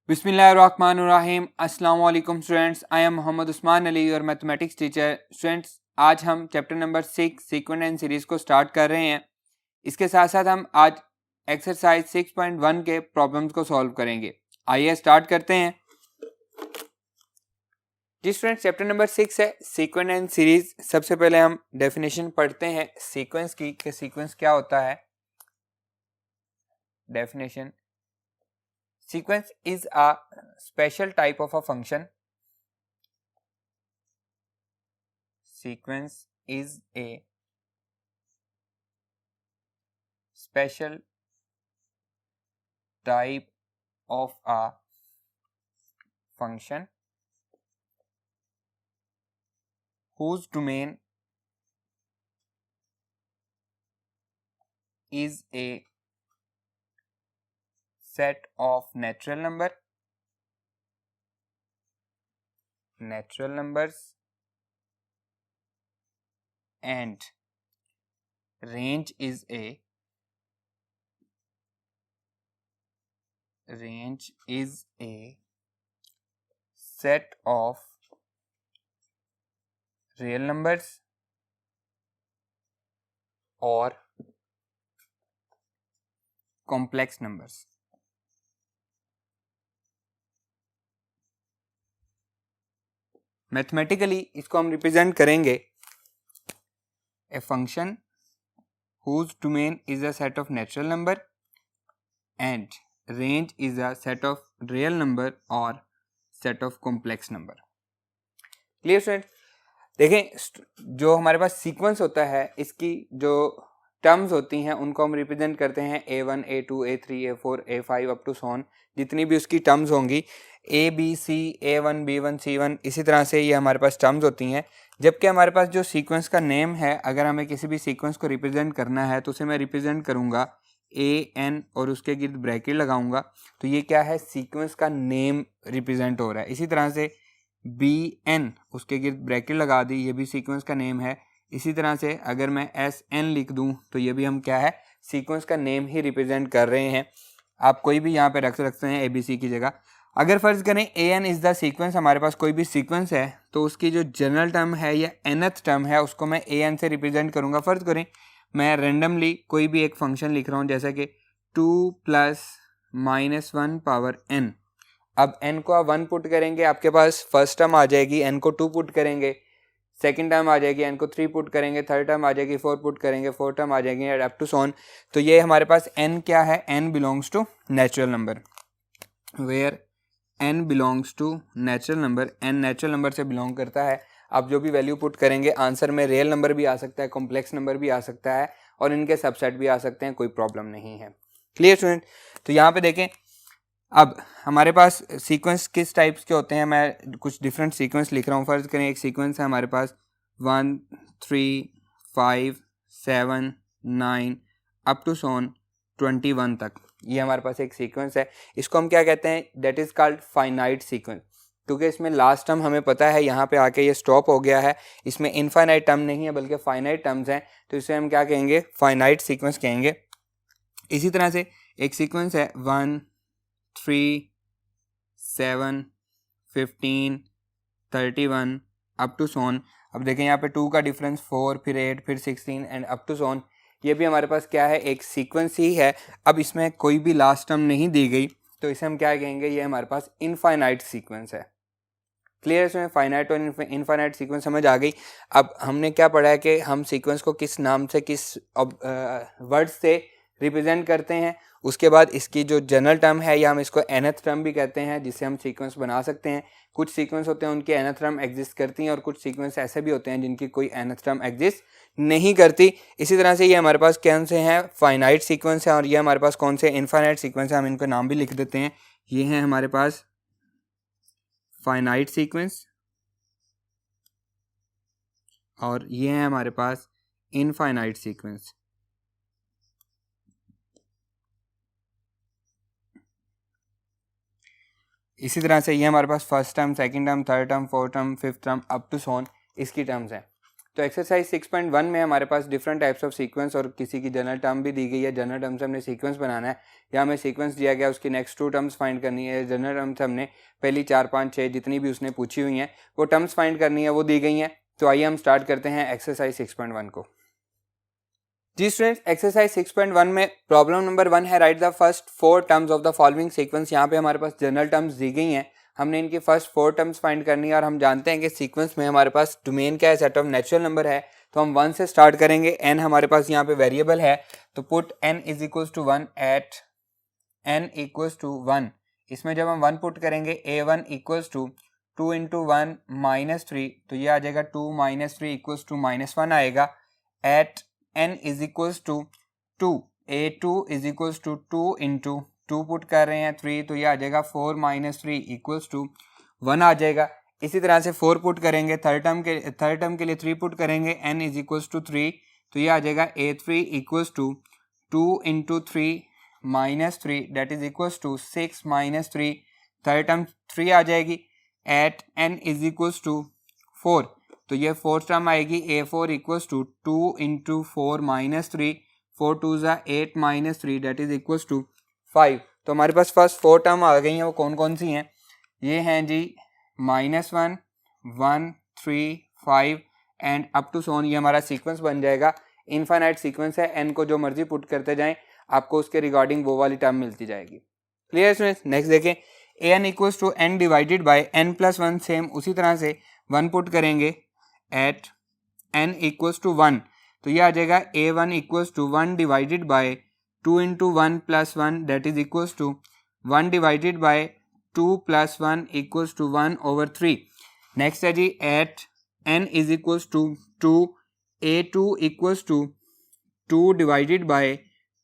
बिस्मिल्लाहिर्रहमानिर्रहीम। अस्सलाम वालेकुम students, I am Mohammad Usman Ali और मैथमेटिक्स टीचर। स्टूडेंट्स, आज हम chapter number 6 sequence and series को स्टार्ट कर रहे हैं। इसके साथ साथ हम आज एक्सरसाइज 6.1 के प्रॉब्लम्स को सॉल्व करेंगे। आइए स्टार्ट करते हैं। जी स्टूडेंट्स, चैप्टर नंबर 6 है सीक्वेंट एंड सीरीज। सबसे पहले हम डेफिनेशन पढ़ते हैं सीक्वेंस की कि सीक्वेंस क्या होता है। Definition: sequence is a special type of a function. Sequence is a special type of a function whose domain is a set of natural numbers and range is a set of real numbers or complex numbers. Mathematically इसको हम represent करेंगे a function whose domain is a set of natural number and range is a set of real number or set of complex number. Clear student? देखें, जो हमारे पास sequence होता है इसकी जो टर्म्स होती हैं उनको हम रिप्रेजेंट करते हैं A1, A2, A3, A4, A5 up to sworn. जितनी भी उसकी टर्म्स होंगी ABC, A1, B1, C1, इसी तरह से ये हमारे पास टर्म्स होती हैं। जबकि हमारे पास जो सीक्वेंस का नेम है, अगर हमें किसी भी सीक्वेंस को रिप्रेजेंट करना है तो उसे मैं रिप्रेजेंट करूँगा AN और उसके गिर्द ब्रैकेट लगाऊंगा, तो ये क्या है, सीक्वेंस का नेम रिप्रेजेंट हो रहा है। इसी तरह से BN उसके गिर्द ब्रैकेट लगा दी, ये भी सीक्वेंस का नेम है। इसी तरह से अगर मैं SN लिख दूं तो ये भी हम क्या है, सीक्वेंस का नेम ही रिप्रेजेंट कर रहे हैं। आप कोई भी यहाँ पे रख सकते हैं ABC की जगह। अगर फ़र्ज़ करें AN इज़ द सीक्वेंस, हमारे पास कोई भी सीक्वेंस है तो उसकी जो जनरल टर्म है या nth टर्म है उसको मैं AN से रिप्रेजेंट करूँगा। फ़र्ज़ करें मैं रेंडमली कोई भी एक फंक्शन लिख रहा हूँ, जैसा कि 2 + -1 पावर n। अब n को आप 1 पुट करेंगे, आपके पास फर्स्ट टर्म आ जाएगी। n को 2 पुट करेंगे, सेकंड टर्म आ जाएगी। n को 3 पुट करेंगे, थर्ड टर्म आ जाएगी। 4 पुट करेंगे, फोर्थ टर्म आ जाएगी, अप टू सॉन। तो ये हमारे पास n क्या है, n belongs to natural number. Where n belongs to natural number, n natural number से बिलोंग करता है। आप जो भी वैल्यू पुट करेंगे आंसर में रियल नंबर भी आ सकता है, कॉम्प्लेक्स नंबर भी आ सकता है और इनके सबसेट भी आ सकते हैं, कोई प्रॉब्लम नहीं है। Clear student? तो यहाँ पे देखें, अब हमारे पास सीक्वेंस किस टाइप्स के होते हैं। मैं कुछ डिफरेंट सीक्वेंस लिख रहा हूँ। फ़र्ज़ करें एक सीक्वेंस है हमारे पास 1, 3, 5, 7, 9 अप टू सॉन 21 तक। ये हमारे पास एक सीक्वेंस है। इसको हम क्या कहते हैं, that is called finite sequence, क्योंकि इसमें लास्ट टर्म हमें पता है यहाँ पे आके ये स्टॉप हो गया है। इसमें इनफाइनाइट टर्म नहीं है बल्कि फाइनाइट टर्म्स हैं, तो इसे हम क्या कहेंगे, फाइनाइट सीक्वेंस कहेंगे। इसी तरह से एक सीक्वेंस है 1, 3, 7, 15, 31 अप टू सॉन। अब देखें यहाँ पे 2 का डिफरेंस 4, फिर 8, फिर 16 एंड अप टू सॉन। ये भी हमारे पास क्या है, एक सीक्वेंस ही है। अब इसमें कोई भी लास्ट टर्म नहीं दी गई, तो इसे हम क्या कहेंगे, ये हमारे पास इनफाइनाइट सीक्वेंस है। क्लियर है? इसमें फाइनाइट और इनफाइनाइट सीक्वेंस समझ आ गई। अब हमने क्या पढ़ा है कि हम सीक्वेंस को किस नाम से, किस वर्ड से रिप्रेजेंट करते हैं। उसके बाद इसकी जो जनरल टर्म है या हम इसको nth टर्म भी कहते हैं, जिससे हम सीक्वेंस बना सकते हैं। कुछ सीक्वेंस होते हैं उनकी nth टर्म एग्जिस्ट करती हैं और कुछ सीक्वेंस ऐसे भी होते हैं जिनकी कोई nth टर्म एग्जिस्ट नहीं करती। इसी तरह से ये हमारे पास कौन से हैं, फाइनाइट सीक्वेंस है, और ये हमारे पास कौन से इनफाइनाइट सीक्वेंस है। हम इनका नाम भी लिख देते हैं। ये हैं हमारे पास फाइनाइट सीक्वेंस और ये है हमारे पास इनफाइनाइट सीक्वेंस। इसी तरह से ये हमारे पास first term, second term, third term, fourth term, fifth term up to so on इसकी टर्म्स हैं। तो एक्सरसाइज 6.1 में हमारे पास डिफरेंट टाइप्स ऑफ सीक्वेंस और किसी की जनरल टर्म भी दी गई है। जनरल टर्म से हमने सीक्वेंस बनाना है या हमें सीक्वेंस दिया गया उसकी नेक्स्ट 2 टर्म्स फाइंड करनी है। जनरल टर्म से हमने पहली 4 5 6 जितनी भी उसने पूछी हुई हैं वो टर्म्स फाइंड करनी है, वो दी गई हैं। तो आइए हम स्टार्ट करते हैं एक्सरसाइज 6.1 को। जी स्टूडेंट्स, एक्सरसाइज 6.1 में प्रॉब्लम नंबर 1 है right the first 4 terms of the following sequence. यहाँ पे हमारे पास जनरल टर्म्स दी गई हैं, हमने इनकी फर्स्ट 4 टर्म्स फाइंड करनी है और हम जानते हैं कि सीक्वेंस में हमारे पास डोमेन क्या है, सेट ऑफ नेचुरल नंबर है। तो हम 1 से स्टार्ट करेंगे। n हमारे पास यहाँ पे वेरिएबल है, तो put n is equals to 1 at n equals to 1। इसमें जब हम 1 पुट करेंगे a1 इक्वल्स टू 2 इंटू 1 -3, तो ये आ जाएगा 2 - 3 इक्वल्स टू -1 आएगा। At n is equals to 2, a2 is equals to 2 into 2 put कर रहे हैं 3, तो ये आ जाएगा 4 - 3 इक्वल्स टू 1 आ जाएगा। इसी तरह से 4 पुट करेंगे, थर्ड टर्म के लिए 3 पुट करेंगे, n इज इक्वल्स टू 3, तो ये आ जाएगा a3 equals to 2 into 3 -3 that is equals to 6 - 3, third term 3 आ जाएगी। At n is equals to 4, तो ये फोर्थ टर्म आएगी a4 equals to 2 into 4 -3, 4 2 8 -3 that is equals to 5। तो हमारे पास फर्स्ट 4 टर्म आ गई हैं, वो कौन कौन सी हैं? ये हैं जी -1 1 3 5 एंड अप टू सोन। ये हमारा सीक्वेंस बन जाएगा। इनफाइनाइट सीक्वेंस है, n को जो मर्जी पुट करते जाएं आपको उसके रिगार्डिंग वो वाली टर्म मिलती जाएगी। Clear students? नेक्स्ट देखें, an equals to n divided by n plus 1। Same उसी तरह से 1 पुट करेंगे एट n इक्वल्स टू 1, तो ये आ जाएगा a1 equals to 1 divided by 2 into 1 plus 1 that is equals to 1 divided by 2 plus 1 equals to 1 over 3। Next है जी at n is equals to 2, a2 equals to 2 divided by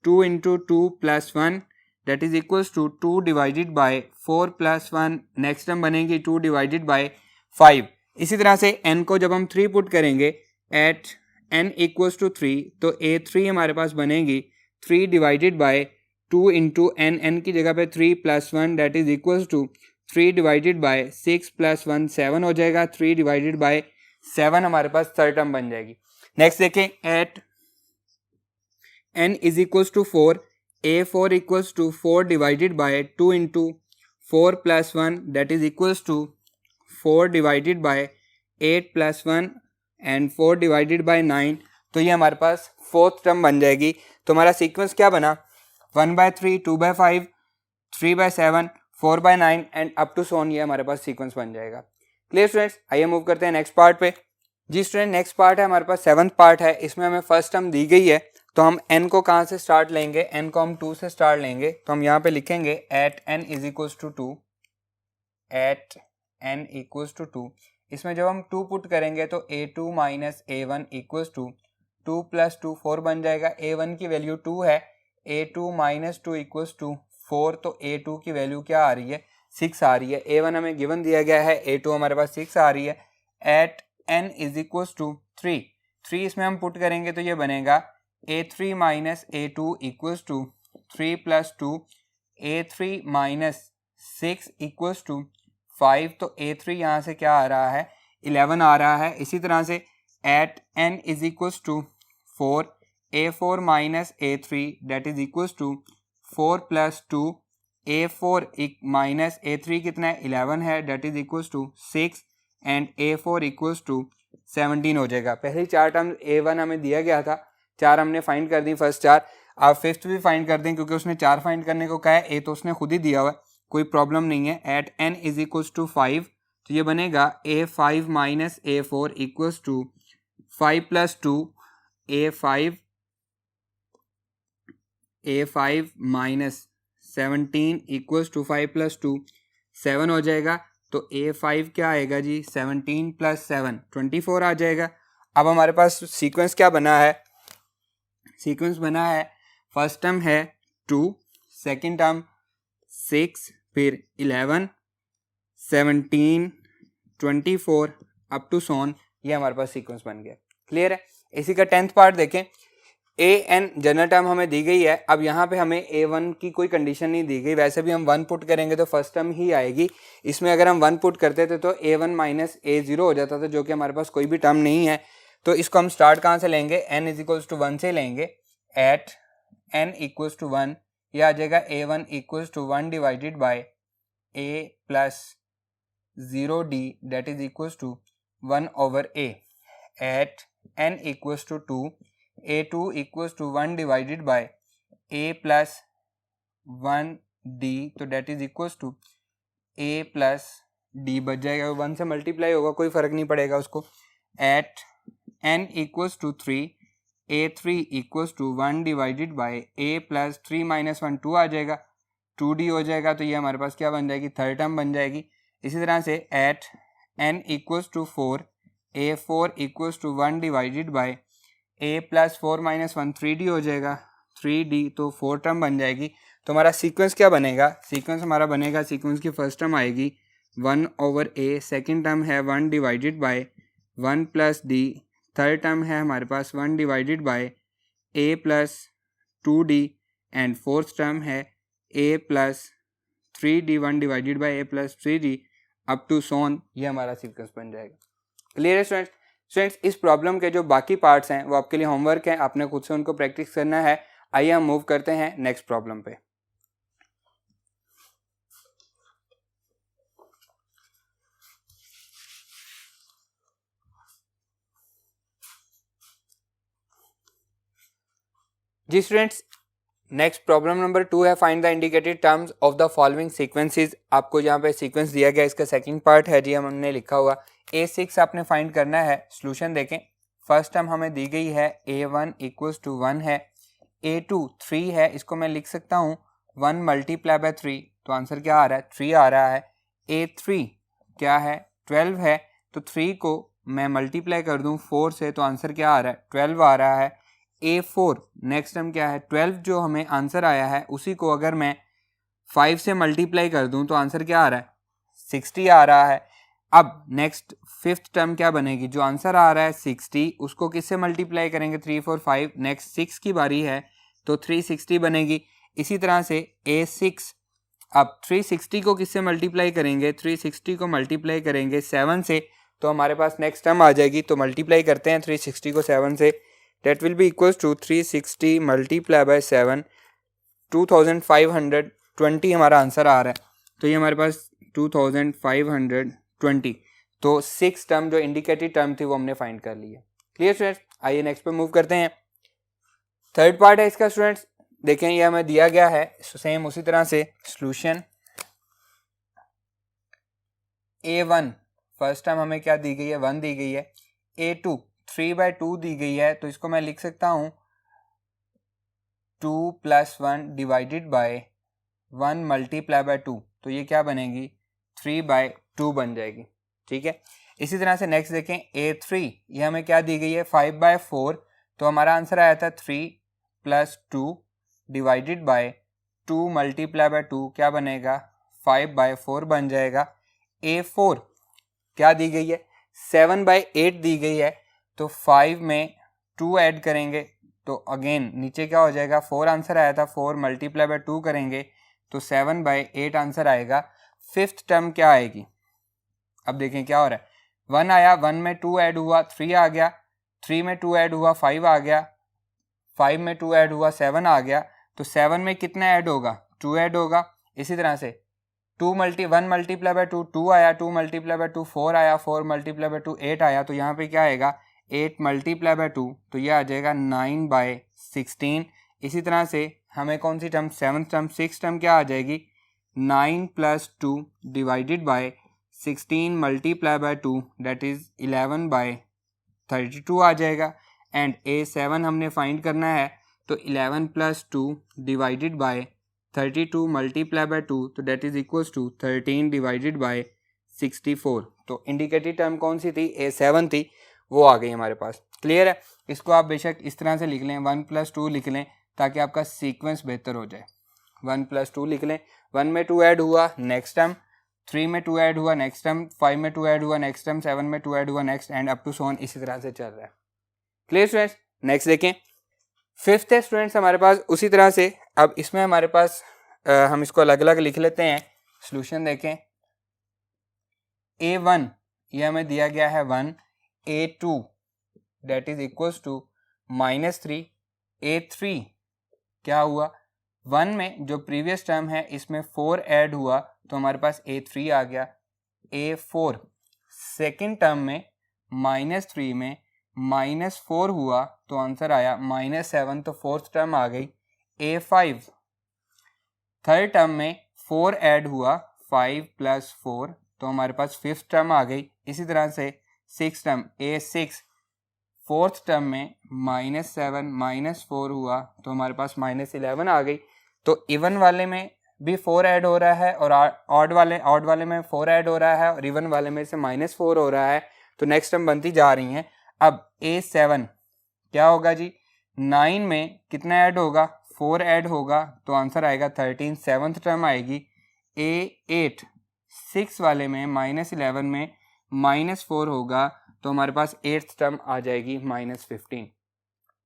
2 into 2 plus 1 that is equals to 2 divided by 4 plus 1। Next term बनेगी 2 divided bye 5। इसी तरह से n को जब हम 3 put करेंगे एट n इक्वल्स टू 3, तो a3 हमारे पास बनेगी 3 डिवाइडेड बाय 2 इंटू n की जगह पे 3 plus 1 that is equals to 3 divided by 6 plus 1 7 हो जाएगा। 3 डिवाइडेड बाय 7 हमारे पास थर्ड टर्म बन जाएगी। नेक्स्ट देखें, at n is equals to 4, a4 equals to 4 divided by 2 into 4 plus 1 that is equals to 4 divided by 8 plus 1 and 4 divided by 9, तो ये हमारे पास fourth term बन जाएगी। तो हमारा सीक्वेंस क्या बना? 1/3, 2/5, 3/7, 4/9 एंड अप टू सोन। ये हमारे पास सीक्वेंस बन जाएगा। Clear students? आइए मूव करते हैं नेक्स्ट पार्ट पे। जी स्टूडेंट, नेक्स्ट पार्ट है हमारे पास 7th पार्ट है। इसमें हमें फर्स्ट टर्म दी गई है, तो हम n को कहाँ से स्टार्ट लेंगे? n को हम 2 से स्टार्ट लेंगे, तो हम यहाँ पे लिखेंगे at n is equals to 2, at n equals to 2। इसमें जब हम 2 पुट करेंगे तो a2 minus a1 equals to 2 plus 2 4 बन जाएगा। a1 की वैल्यू 2 है, a2 माइनस 2 इक्वल्स टू 4, तो a2 की वैल्यू क्या आ रही है? 6 आ रही है। a1 हमें गिवन दिया गया है, a2 हमारे पास 6 आ रही है। At n is equals to 3, 3 इसमें हम पुट करेंगे तो ये बनेगा a3 minus a2 equals to 3 plus 2, a3 minus 6 equals to 5, तो a3 यहाँ से क्या आ रहा है? 11 आ रहा है। इसी तरह से at n is equals to 4, a4 minus a3 that is equals to 4 plus 2, a4 minus a3 कितना है? 11 है that is equals to 6 and a4 equals to 17 हो जाएगा। पहली 4 टर्म a1 हमें दिया गया था, 4 हमने फाइंड कर दी, फर्स्ट 4। आप फिफ्थ भी फाइंड कर दें क्योंकि उसने 4 फाइंड करने को कहा है, ए तो उसने खुद ही दिया हुआ है, कोई प्रॉब्लम नहीं है। At n is equals to 5, तो ये बनेगा a5 minus a4 equals to 5 plus 2, a5 minus 17 equals to 5 plus 2 7 हो जाएगा। तो a5 क्या आएगा जी? 17 प्लस 7 24 आ जाएगा। अब हमारे पास सीक्वेंस क्या बना है? सीक्वेंस बना है, फर्स्ट टर्म है 2, सेकेंड टर्म 6, फिर 11, 17, 24 अप टू सोन। ये हमारे पास सीक्वेंस बन गया। क्लियर है? इसी का 10th पार्ट देखें। an जनरल टर्म हमें दी गई है। अब यहाँ पे हमें a1 की कोई कंडीशन नहीं दी गई, वैसे भी हम 1 पुट करेंगे तो फर्स्ट टर्म ही आएगी। इसमें अगर हम 1 पुट करते थे तो a1 माइनस a0 हो जाता था, जो कि हमारे पास कोई भी टर्म नहीं है। तो इसको हम स्टार्ट कहाँ से लेंगे, n इज इक्वल्स टू 1 से लेंगे. एट n इक्वल्स टू 1 ये आ जाएगा a1 equals to 1 divided by a plus 0d that is equals to 1 over a. At n equals to 2 a2 equals to 1 divided by a plus 1d तो that is equals to a plus d बच जाएगा, 1 से multiply होगा, कोई फर्क नहीं पड़ेगा उसको. At n equals to 3 a3 equals to 1 divided by a plus 3 minus 1 2 आ जाएगा, 2d हो जाएगा. तो ये हमारे पास क्या बन जाएगी, थर्ड टर्म बन जाएगी. इसी तरह से at n equals to 4 a4 equals to 1 divided by a plus 4 minus 1 3d हो जाएगा, 3d तो फोर्थ टर्म बन जाएगी. तो हमारा सीक्वेंस क्या बनेगा, सीक्वेंस हमारा बनेगा, सीक्वेंस की फर्स्ट टर्म आएगी 1 ओवर a, सेकेंड टर्म है 1 divided by 1 plus d, third term है हमारे पास 1 divided by a plus 2d and fourth term है a plus 3d 1 divided by a plus 3d up to so on. ये हमारा sequence बन जाएगा. क्लियर है स्टूडेंट्स? स्टूडेंट्स इस प्रॉब्लम के जो बाकी पार्ट्स हैं वो आपके लिए होमवर्क है, आपने खुद से उनको प्रैक्टिस करना है. आइए हम मूव करते हैं नेक्स्ट प्रॉब्लम पे. जी स्टूडेंट्स, नेक्स्ट प्रॉब्लम नंबर 2 है find the indicated terms of the following sequences. आपको यहाँ पे सीक्वेंस दिया गया, इसका सेकंड पार्ट है जी, हमने लिखा हुआ a6 आपने फाइंड करना है. सॉल्यूशन देखें, फर्स्ट टर्म हमें दी गई है a1 इक्वल्स टू 1 है, a2 3 है, इसको मैं लिख सकता हूँ 1 मल्टीप्लाई बाय 3, तो आंसर क्या आ रहा है, 3 आ रहा है. a3 क्या है, 12 है, तो 3 को मैं मल्टीप्लाई कर दूँ 4 से, तो आंसर क्या आ रहा है, 12 आ रहा है. a4 नेक्स्ट टर्म क्या है, 12 जो हमें आंसर आया है उसी को अगर मैं 5 से मल्टीप्लाई कर दूं तो आंसर क्या आ रहा है, 60 आ रहा है. अब नेक्स्ट फिफ्थ टर्म क्या बनेगी, जो आंसर आ रहा है 60 उसको किससे मल्टीप्लाई करेंगे, 3 4 5, नेक्स्ट 6 की बारी है तो 360 बनेगी. इसी तरह से a6, अब 360 को किससे मल्टीप्लाई करेंगे, 360 को मल्टीप्लाई करेंगे 7 से, तो हमारे पास नेक्स्ट टर्म आ जाएगी. तो मल्टीप्लाई करते हैं 360 को 7 से, that will be equals to 360 multiply by 7, 2520 हमारा आंसर आ रहा है. तो ये हमारे पास 2520. तो 6 टर्म जो इंडिकेटेड टर्म थी वो हमने फाइंड कर ली है. Clear students? आइए नेक्स्ट पे मूव करते हैं. थर्ड पार्ट है इसका स्टूडेंट्स, देखें ये हमें दिया गया है सेम उसी तरह से. सॉल्यूशन a1 फर्स्ट टर्म हमें क्या दी गई है, 1 दी गई है. a2 3/2 दी गई है, तो इसको मैं लिख सकता हूं 2 plus 1 divided by 1 multiply by 2, तो ये क्या बनेगी, 3/2 बन जाएगी. ठीक है. इसी तरह से नेक्स्ट देखें a3, ये हमें क्या दी गई है, 5/4, तो हमारा आंसर आया था 3 plus 2 divided by 2 multiply by 2, क्या बनेगा, 5/4 बन जाएगा. a4 क्या दी गई है, 7/8 दी गई है, तो 5 में 2 ऐड करेंगे तो अगेन नीचे क्या हो जाएगा, 4 आंसर आया था, 4 मल्टीप्लाई बाय 2 करेंगे तो 7/8 आंसर आएगा. फिफ्थ टर्म क्या आएगी, अब देखें क्या हो रहा है, 1 आया, 1 में 2 ऐड हुआ 3 आ गया, 3 में 2 ऐड हुआ 5 आ गया, 5 में 2 ऐड हुआ 7 आ गया, तो 7 में कितना ऐड होगा, 2 ऐड होगा. इसी तरह से 1 मल्टीप्लाई बाय 2 2 आया, 2 मल्टीप्लाई बाय 2 4 आया, 4 मल्टीप्लाई बाय 2 8 आया, तो यहाँ पे क्या आएगा 8 मल्टीप्लाई बाय 2, तो ये आ जाएगा 9/16. इसी तरह से हमें कौन सी term, seventh term, six term क्या आ जाएगी, 9 plus 2 divided by 16 multiply by 2 that is 11/32 आ जाएगा. एंड a7 हमने फाइंड करना है, तो 11 plus 2 divided by 32 multiply by 2, तो that is equals to 13 divided by 64. तो इंडिकेटेड टर्म कौन सी थी, a7 थी, वो आ गई हमारे पास. क्लियर है? इसको आप बेशक इस तरह से लिख लें, 1 + 2 लिख लें ताकि आपका सीक्वेंस बेहतर हो जाए. 1 + 2 लिख लें, 1 में 2 ऐड हुआ नेक्स्ट टर्म, 3 में 2 ऐड हुआ नेक्स्ट टर्म, 5 में 2 ऐड हुआ नेक्स्ट टर्म, 7 में 2 ऐड हुआ next, and up to so on, इसी तरह से चल रहा है. Clear students? नेक्स्ट देखें, फिफ्थ है स्टूडेंट्स हमारे पास उसी तरह से. अब इसमें हमारे पास हम इसको अलग अलग लिख लेते हैं. सॉल्यूशन देखें, a1 ये हमें दिया गया है 1, a2 that is equals to -3 A3 क्या हुआ 1 में जो प्रीवियस टर्म है इसमें 4 ऐड हुआ तो हमारे पास A3 आ गया A4 सेकेंड टर्म में -3 में -4 हुआ तो आंसर आया -7 तो फोर्थ टर्म आ गई A5 थर्ड टर्म में 4 ऐड हुआ 5 + 4 तो हमारे पास फिफ्थ टर्म आ गई। इसी तरह से six term A6 fourth term में -7 -4 हुआ तो हमारे पास -11 आ गई। तो इवन वाले में भी 4 ऐड हो रहा है और ऑड वाले में 4 ऐड हो रहा है और इवन वाले में से -4 हो रहा है तो नेक्स्ट टर्म बनती जा रही हैं। अब A7 क्या होगा जी 9 में कितना ऐड होगा 4 ऐड होगा तो आंसर आएगा 13 सेवन्थ टर्म आएगी। A8 6 वाले में -11 में -4 होगा तो हमारे पास 8th टर्म आ जाएगी -15।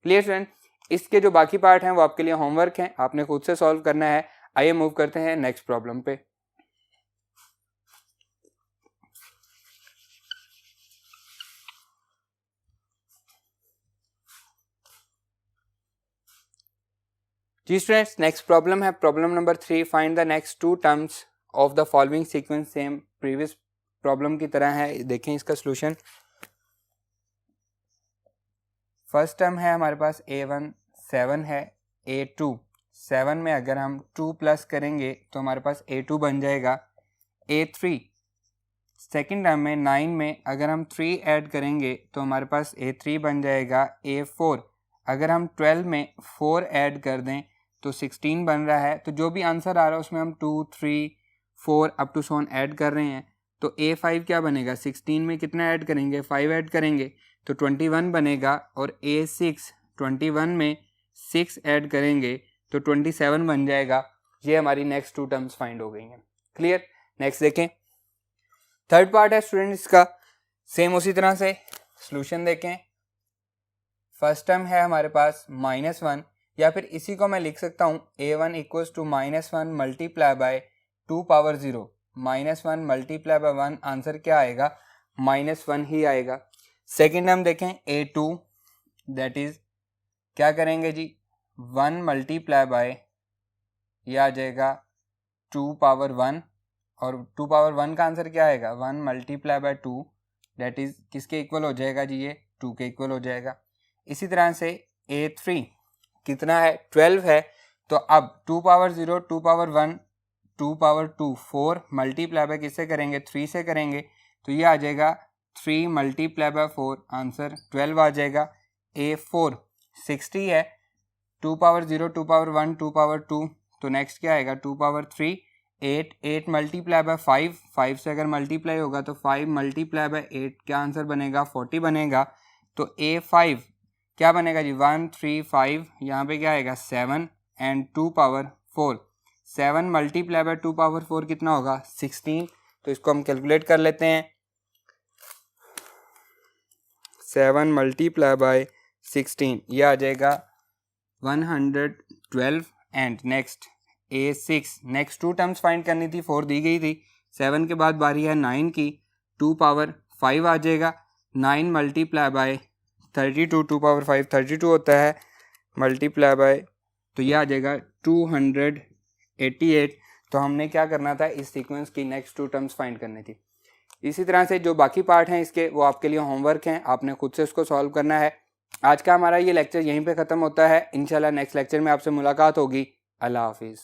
क्लियर स्टूडेंट, इसके जो बाकी पार्ट हैं वो आपके लिए होमवर्क हैं, आपने खुद से सॉल्व करना है। आइए मूव करते हैं नेक्स्ट प्रॉब्लम पे। जी स्टूडेंट्स, नेक्स्ट प्रॉब्लम है problem number 3। Find the next 2 terms of the following sequence. Same previous problem की तरह है, देखें इसका सोल्यूशन। फर्स्ट टर्म है हमारे पास A1 7 है, A2 7 में अगर हम 2 प्लस करेंगे तो हमारे पास A2 बन जाएगा। A3 सेकेंड टर्म में 9 में अगर हम 3 ऐड करेंगे तो हमारे पास A3 बन जाएगा। A4 अगर हम 12 में 4 ऐड कर दें तो 16 बन रहा है। तो जो भी आंसर आ रहा है उसमें हम 2 3 4 अप टू सोन ऐड कर रहे हैं। तो A5 क्या बनेगा 16 में कितना ऐड करेंगे 5 ऐड करेंगे तो 21 बनेगा। और A6 21 में 6 ऐड करेंगे तो 27 बन जाएगा। ये हमारी नेक्स्ट 2 टर्म्स फाइंड हो गई हैं। क्लियर, नेक्स्ट देखें। थर्ड पार्ट है स्टूडेंट इसका, सेम उसी तरह से सॉल्यूशन देखें। फर्स्ट टर्म है हमारे पास -1 या फिर इसी को मैं लिख सकता हूँ A1 equals to -1 multiply by 2 power 0। -1 multiply by 1 answer क्या आएगा -1 ही आएगा। सेकेंड टर्म देखें A2 दैट इज क्या करेंगे जी 1 मल्टीप्लाई बाय यह आ जाएगा 2 पावर 1 और 2 पावर 1 का आंसर क्या आएगा 1 मल्टीप्लाई बाय 2 दैट इज किसके इक्वल हो जाएगा जी ये 2 के इक्वल हो जाएगा। इसी तरह से A3 कितना है 12 है तो अब 2 power 0 2 power 1 2 power 2 4 multiply by किससे करेंगे 3 से करेंगे तो ये आ जाएगा 3 मल्टीप्लाई बाय 4 आंसर 12 आ जाएगा। A4 60 है 2 पावर 0 2 पावर 1 2 पावर 2 तो नेक्स्ट क्या आएगा 2 पावर 3 8 मल्टीप्लाई बाय 5 से अगर मल्टीप्लाई होगा तो 5 मल्टीप्लाई बाय 8 क्या आंसर बनेगा 40 बनेगा। तो A5 क्या बनेगा जी 1 3 5 यहाँ पे क्या आएगा 7 and 2 power 4 7 multiply by 2 power 4 कितना होगा 16। तो इसको हम कैलकुलेट कर लेते हैं 7 मल्टीप्लाई बाय 16 ये आ जाएगा 112 and next A6 next 2 terms find करनी थी 4 दी गई थी। 7 के बाद बारी है 9 की 2 पावर 5 आ जाएगा 9 मल्टीप्लाई बाय 32 2 पावर 5 32 होता है मल्टीप्लाई बाय तो ये आ जाएगा 288। तो हमने क्या करना था इस सीक्वेंस की नेक्स्ट 2 टर्म्स फाइंड करनी थी। इसी तरह से जो बाकी पार्ट हैं इसके वो आपके लिए होमवर्क हैं, आपने खुद से उसको सॉल्व करना है। आज का हमारा ये लेक्चर यहीं पे ख़त्म होता है। इंशाल्लाह नेक्स्ट लेक्चर में आपसे मुलाकात होगी। अल्लाह हाफिज़।